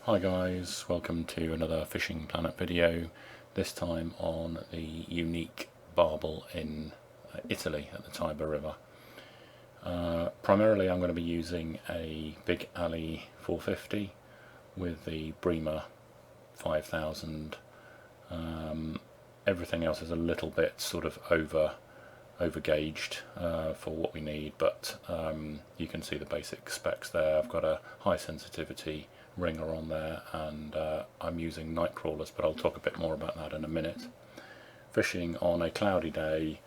Hi guys, welcome to another Fishing Planet video, this time on the Uni Barbel in Italy at the Tiber River. Primarily I'm going to be using a Big Alley 450 with the Bremer 5000. Everything else is a little bit sort of over gauged for what we need, but you can see the basic specs there. I've got a high sensitivity ringer on there, and I'm using night crawlers, but I'll talk a bit more about that in a minute. Fishing on a cloudy day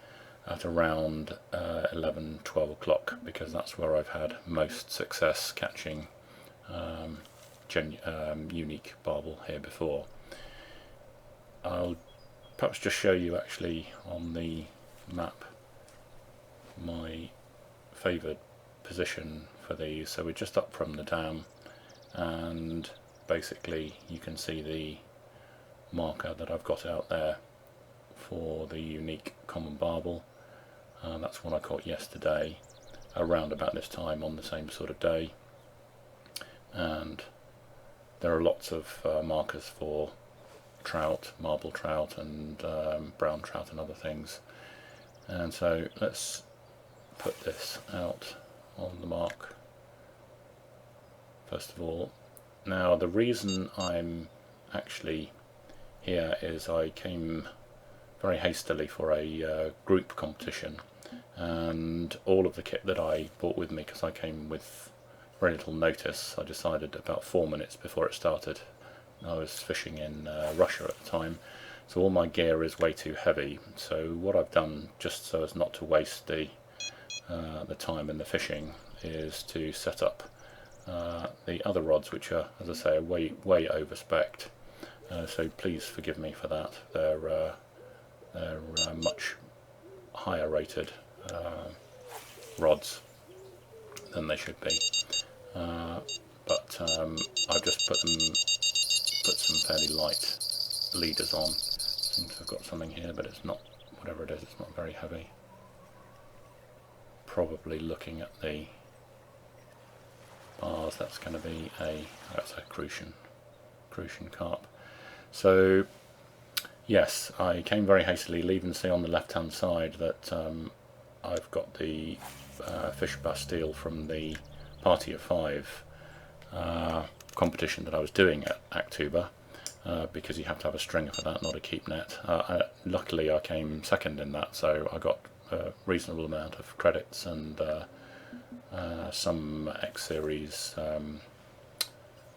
at around 11-12 o'clock, because that's where I've had most success catching unique barbel here before. I'll perhaps just show you actually on the map my favoured position for these. So we're just up from the dam, and basically you can see the marker that I've got out there for the unique common barbel. That's one I caught yesterday around about this time on the same sort of day, and there are lots of markers for trout, marble trout and brown trout and other things. And so let's put this out on the mark first of all. Now the reason I'm actually here is I came very hastily for a group competition, and all of the kit that I bought with me, because I came with very little notice, I decided about 4 minutes before it started. I was fishing in Russia at the time, so all my gear is way too heavy. So what I've done, just so as not to waste the time in the fishing, is to set up the other rods, which are, as I say, way over spec'd. So please forgive me for that. They're much higher rated rods than they should be. But I've just put some fairly light leaders on. I think I've got something here, but it's not, whatever it is, it's not very heavy. Probably looking at the bars, that's going to be that's a crucian carp. So yes, I came very hastily. You'll even see on the left hand side that I've got the fish bastille from the Party of 5 competition that I was doing at Aktuba, because you have to have a stringer for that, not a keep net. Luckily I came second in that, so I got a reasonable amount of credits and some X series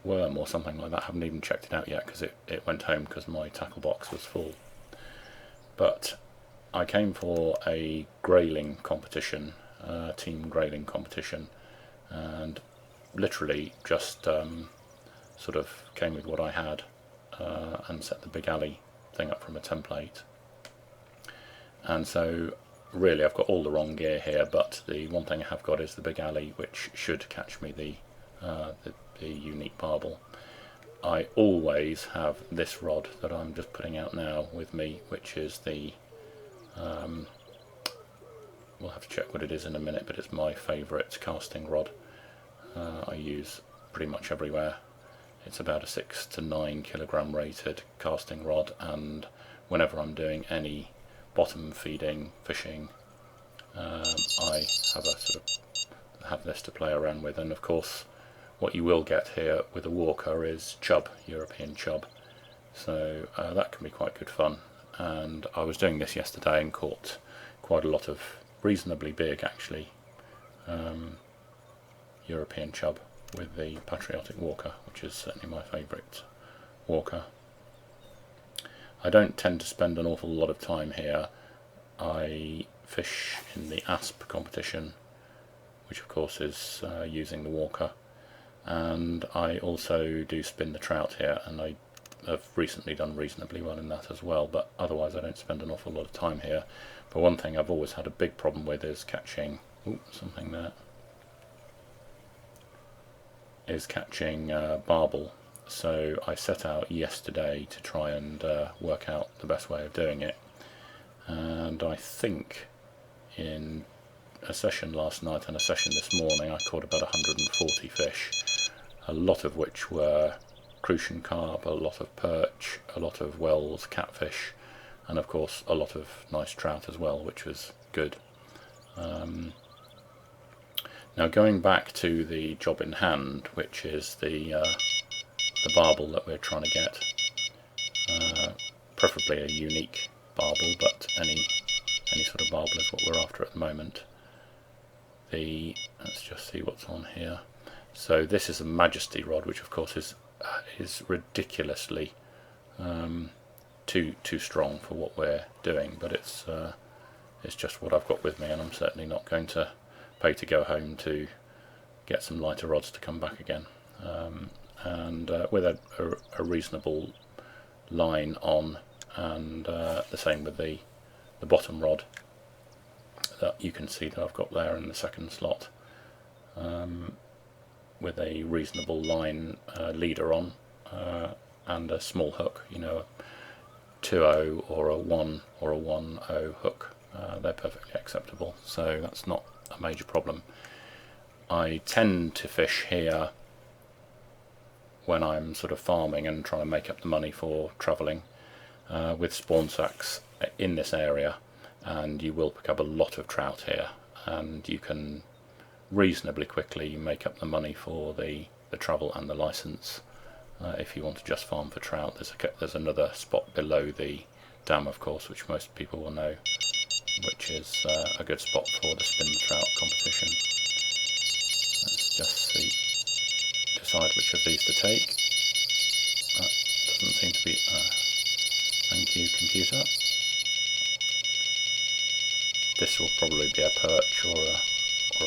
worm or something like that. I haven't even checked it out yet because it went home because my tackle box was full. But I came for a grayling competition, team grayling competition, and literally just sort of came with what I had and set the Big Alley thing up from a template. And so really I've got all the wrong gear here, but the one thing I have got is the Big Alley, which should catch me the unique barbel. I always have this rod that I'm just putting out now with me, which is the we'll have to check what it is in a minute, but it's my favourite casting rod. I use pretty much everywhere. It's about a 6 to 9 kilogram rated casting rod, and whenever I'm doing any bottom feeding fishing, I have this to play around with. And of course what you will get here with a walker is chub, European chub, so that can be quite good fun. And I was doing this yesterday and caught quite a lot of reasonably big, actually, European chub with the Patriotic walker, which is certainly my favourite walker. I don't tend to spend an awful lot of time here. I fish in the ASP competition, which of course is using the walker, and I also do spin the trout here, and I have recently done reasonably well in that as well, but otherwise I don't spend an awful lot of time here. But one thing I've always had a big problem with is catching something there, is catching barbel. So I set out yesterday to try and work out the best way of doing it, and I think in a session last night and a session this morning I caught about 140 fish, a lot of which were crucian carp, a lot of perch, a lot of wels, catfish, and of course a lot of nice trout as well, which was good. Now going back to the job in hand, which is the barbel that we're trying to get, preferably a unique barbel, but any sort of barbel is what we're after at the moment. Let's just see what's on here. So this is a Majesty rod, which of course is ridiculously too strong for what we're doing, but it's just what I've got with me, and I'm certainly not going to pay to go home to get some lighter rods to come back again. And with a reasonable line on, and the same with the bottom rod that you can see that I've got there in the second slot, with a reasonable line leader on, and a small hook, you know, a 2.0 or a 1 or a 1.0 hook. They're perfectly acceptable, so that's not a major problem. I tend to fish here when I'm sort of farming and trying to make up the money for travelling with spawn sacks in this area, and you will pick up a lot of trout here, and you can reasonably quickly make up the money for the travel and the license. If you want to just farm for trout, there's another spot below the dam, of course, which most people will know, which is a good spot for the spin trout competition. Let's just decide which of these to take. That doesn't seem to be... thank you, computer. This will probably be a perch or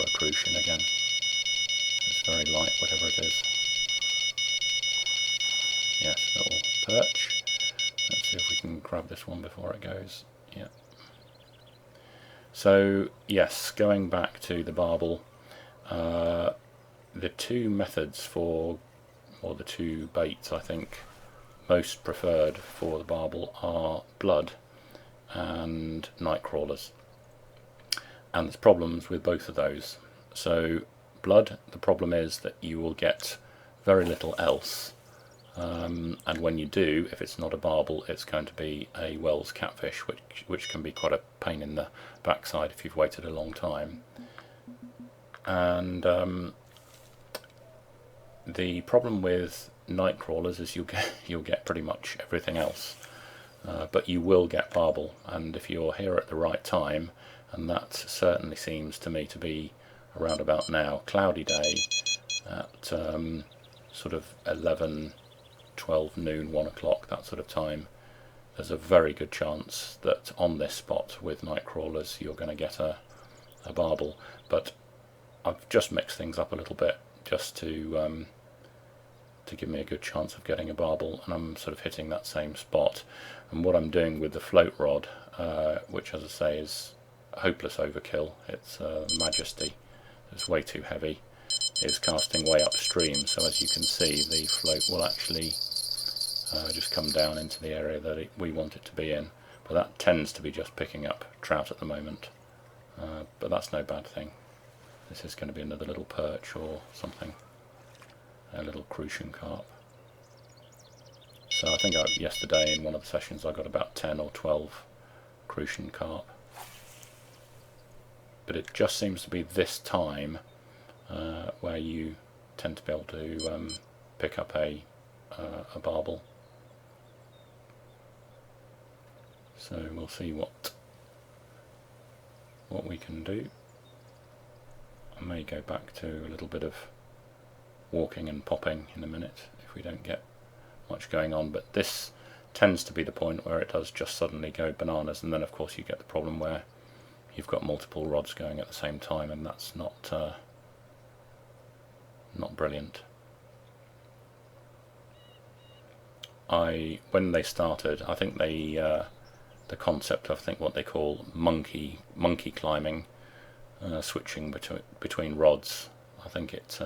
a crucian again. It's very light, whatever it is. Yes, little perch. Let's see if we can grab this one before it goes. Yeah. So yes, going back to the barbel, the two methods or the two baits I think most preferred for the barbel are blood and night crawlers, and there's problems with both of those. So blood, the problem is that you will get very little else, and when you do, if it's not a barbel, it's going to be a Wells catfish, which can be quite a pain in the backside if you've waited a long time. And the problem with night crawlers is you'll get pretty much everything else, but you will get barbel, and if you're here at the right time, and that certainly seems to me to be around about now, cloudy day at sort of 11, 12 noon, 1 o'clock, that sort of time, there's a very good chance that on this spot with night crawlers you're going to get a barbel. But I've just mixed things up a little bit just to give me a good chance of getting a barbel, and I'm sort of hitting that same spot. And what I'm doing with the float rod, which as I say is hopeless overkill, it's Majesty, it's way too heavy, is casting way upstream, so as you can see the float will actually just come down into the area that we want it to be in, but that tends to be just picking up trout at the moment, but that's no bad thing. This is going to be another little perch or something, a little crucian carp. So I think yesterday in one of the sessions I got about 10 or 12 crucian carp, but it just seems to be this time where you tend to be able to pick up a barbel. So we'll see what we can do. I may go back to a little bit of walking and popping in a minute if we don't get much going on, but this tends to be the point where it does just suddenly go bananas, and then of course you get the problem where you've got multiple rods going at the same time, and that's not brilliant. When they started, I think the concept of what they call monkey climbing, switching between rods, I think it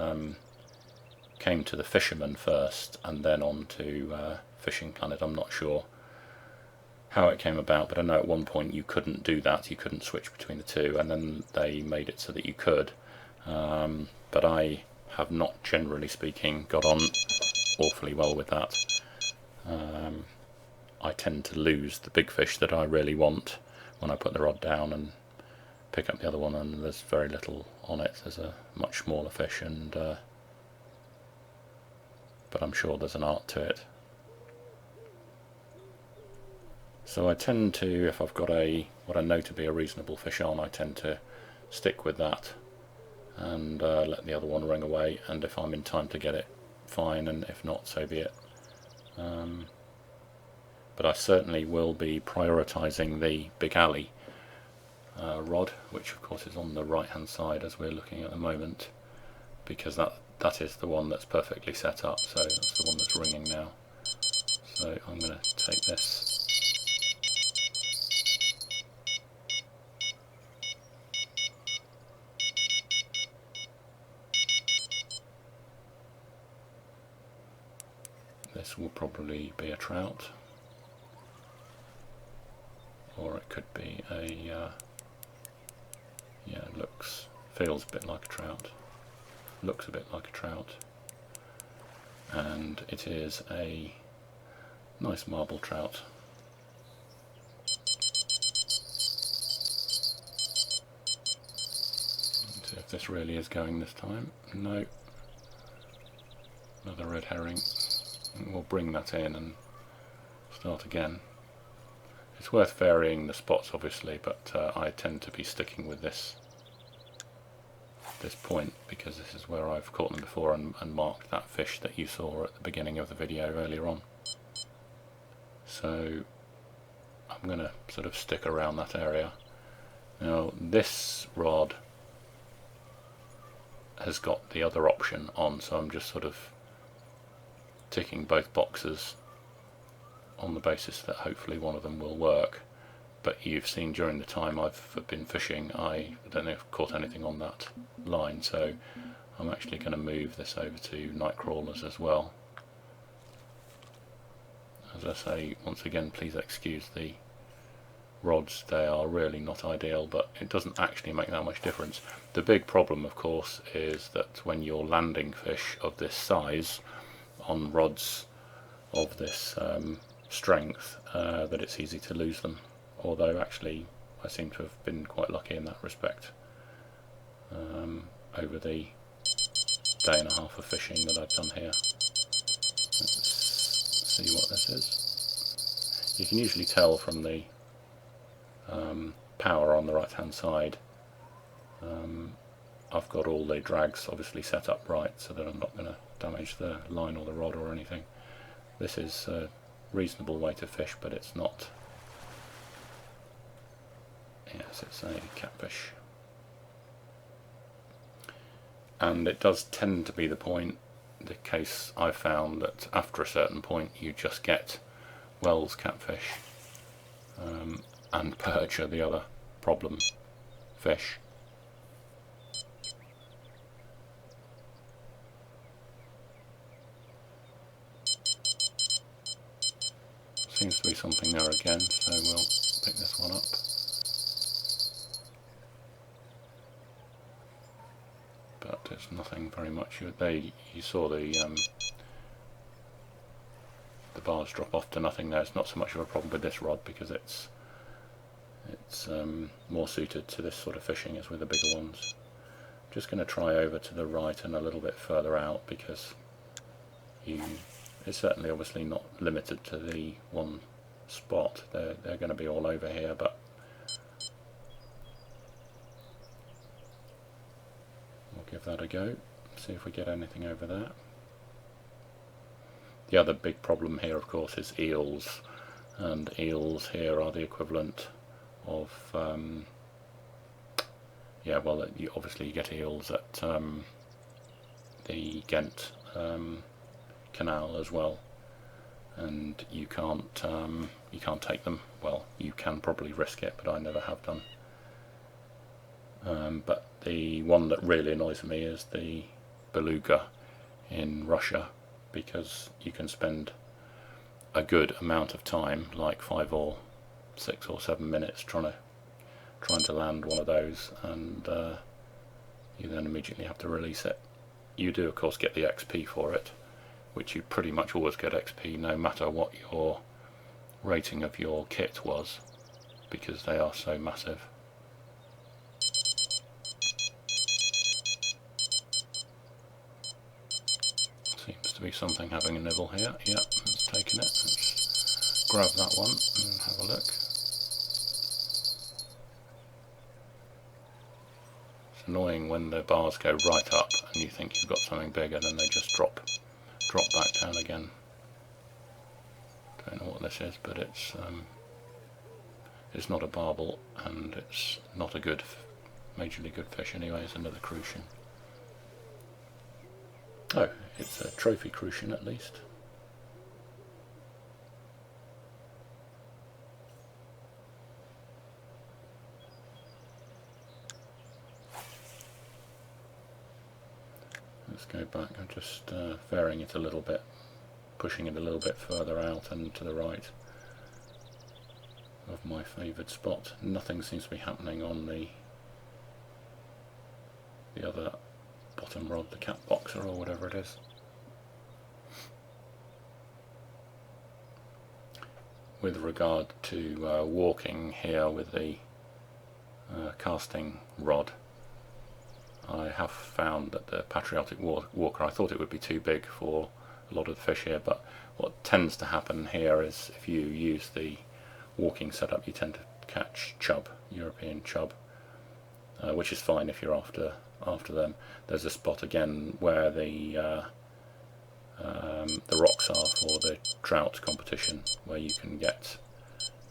came to the fishermen first and then on to Fishing Planet. I'm not sure how it came about, but I know at one point you couldn't do that, you couldn't switch between the two, and then they made it so that you could, but I have not, generally speaking, got on awfully well with that. I tend to lose the big fish that I really want when I put the rod down and pick up the other one, and there's very little on it. There's a much smaller fish, and but I'm sure there's an art to it. So I tend to, if I've got what I know to be a reasonable fish on, I tend to stick with that and let the other one ring away, and if I'm in time to get it, fine, and if not, so be it. But I certainly will be prioritising the Big Alley rod, which of course is on the right hand side as we're looking at the moment, because that is the one that's perfectly set up, so that's the one that's ringing now. So I'm going to take this. This will probably be a trout, or it could be a yeah, feels a bit like a trout, looks a bit like a trout, and it is a nice marble trout. Let's see if this really is going this time. No, another red herring. We'll bring that in and start again. It's worth varying the spots obviously, but I tend to be sticking with this point because this is where I've caught them before and marked that fish that you saw at the beginning of the video earlier on. So I'm going to sort of stick around that area. Now this rod has got the other option on, so I'm just sort of ticking both boxes on the basis that hopefully one of them will work. But you've seen during the time I've been fishing, I don't think I've caught anything on that line, so I'm actually going to move this over to night crawlers as well. As I say, once again, please excuse the rods, they are really not ideal, but it doesn't actually make that much difference. The big problem of course is that when you're landing fish of this size on rods of this strength, that it's easy to lose them, although actually I seem to have been quite lucky in that respect over the day and a half of fishing that I've done here. Let's see what this is. You can usually tell from the power on the right hand side. I've got all the drags obviously set up right so that I'm not going to damage the line or the rod or anything. This is a reasonable way to fish, but it's not. Yes, it's a catfish. And it does tend to be the case I've found that after a certain point you just get Wells catfish, and perch are the other problem fish. Seems to be something there again, so we'll pick this one up. But it's nothing very much. You saw the bars drop off to nothing there. It's not so much of a problem with this rod because it's more suited to this sort of fishing as with the bigger ones. I'm just going to try over to the right and a little bit further out because it's certainly obviously not limited to the one spot. They're going to be all over here, but we'll give that a go, see if we get anything over there. The other big problem here of course is eels, and eels here are the equivalent of yeah, well, obviously you get eels at the Ghent canal as well, and you can't take them. Well, you can probably risk it, but I never have done. But the one that really annoys me is the beluga in Russia, because you can spend a good amount of time, like 5 or 6 or 7 minutes, trying to land one of those, and you then immediately have to release it. You do of course get the XP for it, which you pretty much always get XP no matter what your rating of your kit was, because they are so massive. Seems to be something having a nibble here. Yep, it's taken it. Let's grab that one and have a look. It's annoying when the bars go right up and you think you've got something big and then they just drop back down again. Don't know what this is, but it's not a barbel, and it's not a good, majorly good fish anyway. It's another crucian. Oh, it's a trophy crucian at least. Let's go back. I'm just varying it a little bit, pushing it a little bit further out and to the right of my favoured spot. Nothing seems to be happening on the other bottom rod, the cat boxer or whatever it is. With regard to walking here with the casting rod, I have found that the Patriotic Walker, I thought it would be too big for a lot of the fish here, but what tends to happen here is if you use the walking setup you tend to catch chub, European chub, which is fine if you're after them. There's a spot again where the rocks are for the trout competition, where you can get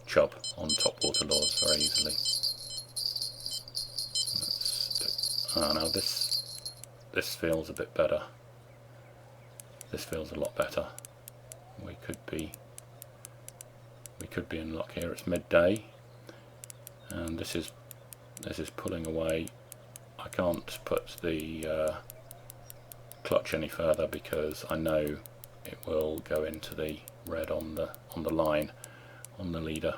chub on topwater lures very easily. Now this feels a bit better. This feels a lot better. We could be in luck here. It's midday, and this is pulling away. I can't put the clutch any further because I know it will go into the red on the line on the leader.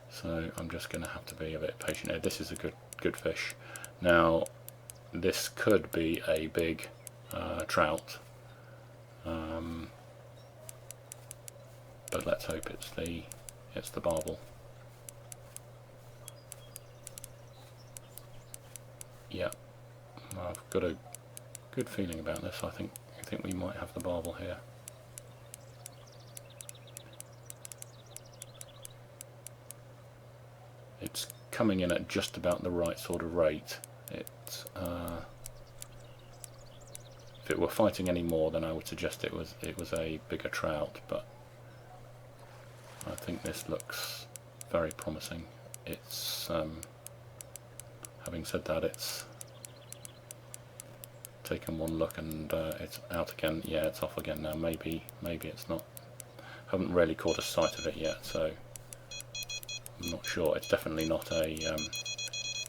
So I'm just going to have to be a bit patient here. This is a good fish. Now this could be a big trout, but let's hope it's the barbel. Yeah, I've got a good feeling about this. I think we might have the barbel here. It's coming in at just about the right sort of rate. If it were fighting any more, then I would suggest it was a bigger trout, but I think this looks very promising. It's having said that, it's taken one look and it's out again. Yeah, it's off again now. Maybe it's not. Haven't really caught a sight of it yet, so I'm not sure. It's definitely not a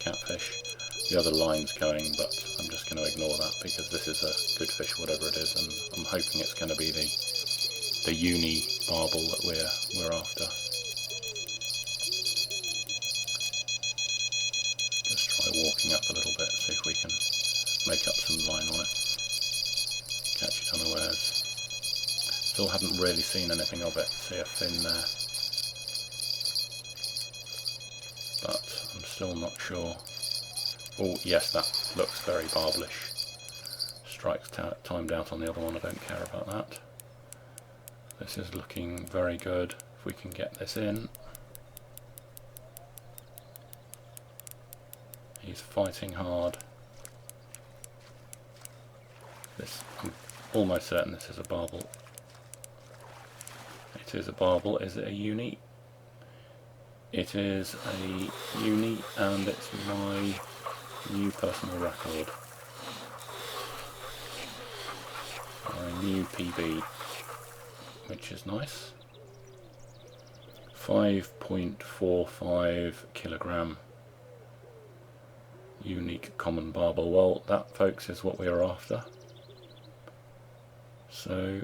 catfish. The other line's going, but I'm just going to ignore that because this is a good fish, whatever it is, and I'm hoping it's going to be the Uni Barbel that we're after. Just try walking up a little bit, see if we can make up some line on it. Catch it unawares. Still haven't really seen anything of it. See a fin there, but I'm still not sure. Oh yes, that looks very barbelish. Strikes timed out on the other one, I don't care about that. This is looking very good. If we can get this in. He's fighting hard. I'm almost certain this is a barbel. It is a barbel. Is it a uni? It is a uni, and it's my new personal record. My new PB, which is nice. 5.45 kilogram unique common barbel. Well, that, folks, is what we are after. So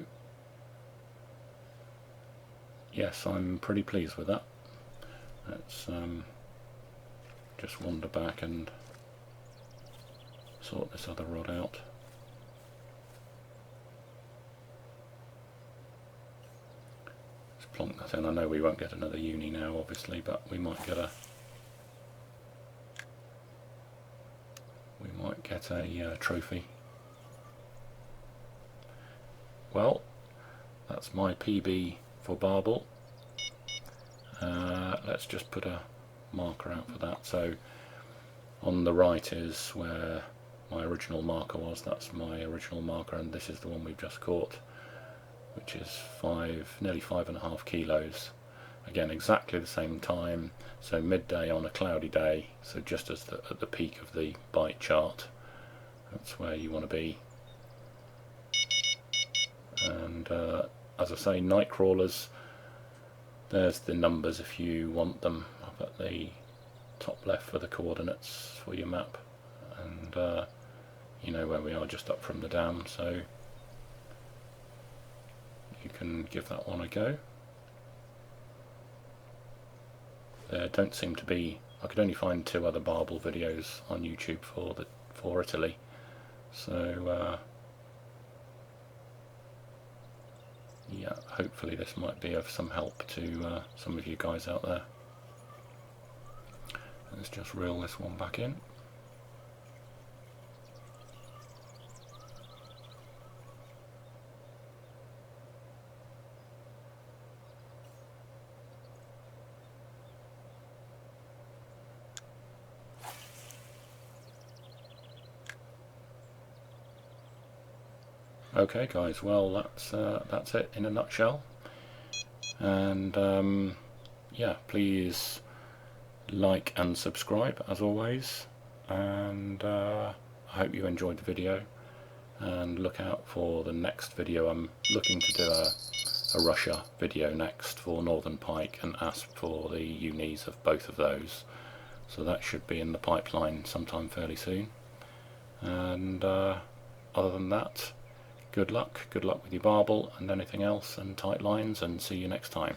yes, I'm pretty pleased with that. Let's just wander back and sort this other rod out. plonk that in. I know we won't get another uni now, obviously, but we might get a trophy. Well, that's my PB for Barbel. Let's just put a marker out for that. So on the right is where my original marker was. That's my original marker, and this is the one we've just caught, which is nearly 5.5 kilos. Again, exactly the same time, so midday on a cloudy day, so just as at the peak of the bite chart. That's where you want to be. And as I say, night crawlers, there's the numbers if you want them up at the top left for the coordinates for your map, and you know where we are, just up from the dam, so you can give that one a go. There don't seem to be, I could only find 2 other Barbel videos on YouTube for Italy, so yeah, hopefully this might be of some help to some of you guys out there. Let's just reel this one back in. Okay guys, well that's it in a nutshell, and yeah, please like and subscribe as always, and I hope you enjoyed the video, and look out for the next video. I'm looking to do a Russia video next for northern pike and asp for the unis of both of those, so that should be in the pipeline sometime fairly soon. And other than that, good luck with your Barbel and anything else, and tight lines, and see you next time.